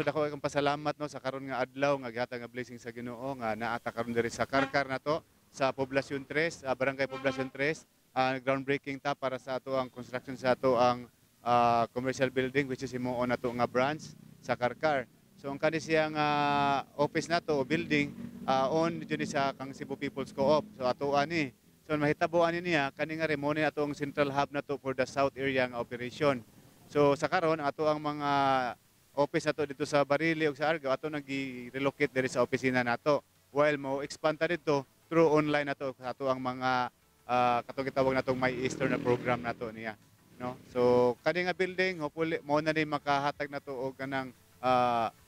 so dako akong pasalamat no sa karon nga adlaw nga gihatag nga blessing sa Ginoo nga naata karon diri sa Karkar nato sa Poblasyon 3, Barangay Poblasyon 3. Groundbreaking ta para sa ato ang construction sa ato ang commercial building which is himuon nato nga branch sa Karkar. So ang kani siyang office nato o building on diri sa kang Cebu People's Co-op. So ato ani. So mahitabuan niya kani nga remoni ato ang central hub nato for the south area nga operation. So sa karon ato ang mga office nato dito sa Barili ug sa Argao ato nag-relocate diri sa opisina nato. While mo expand ta dito through online nato sa ato ang mga katong gitawag natong My Easter na program nato niya, no? So kani nga building hopefully mo na ni makahatag nato og kanang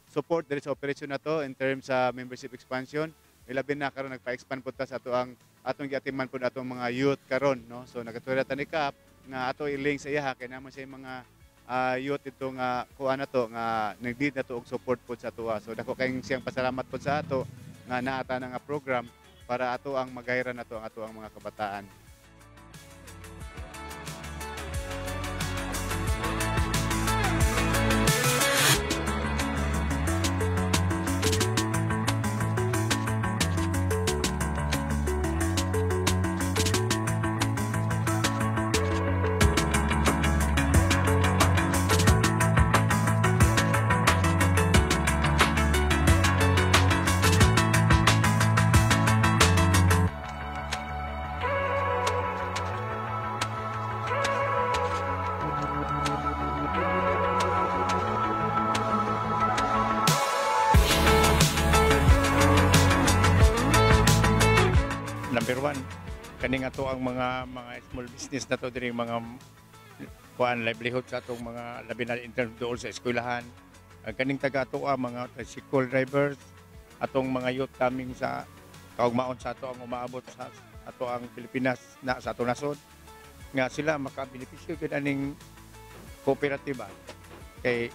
support diri sa operation nato in terms sa membership expansion. Ilabi na karon nagpa-expand pud ta sa ato ang atong giatiman pud atong mga youth karon, no? So nagatuloy ta ni Kap nga ato i-link sa iya kay namo siya mga youth ito nga kuan nato nga nag-need nato og support pud sa ato. So dako kay siyang pasalamat pud sa ato nga naata na nga program para ato ang magayran nato ang ato ang mga kabataan. Number one, kani nga to ang mga small business na to diri mga kuan livelihood sa atong mga labi na intern doon sa eskwelahan. Kaning taga ato mga tricycle drivers, atong mga youth coming sa kaugmaon sa ato ang umaabot sa ato ang Pilipinas na sa ato nasod nga sila makabenepisyo gid aning kooperatiba kay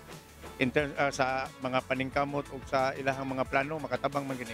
sa mga paningkamot ug sa ilahang mga plano makatabang man gini.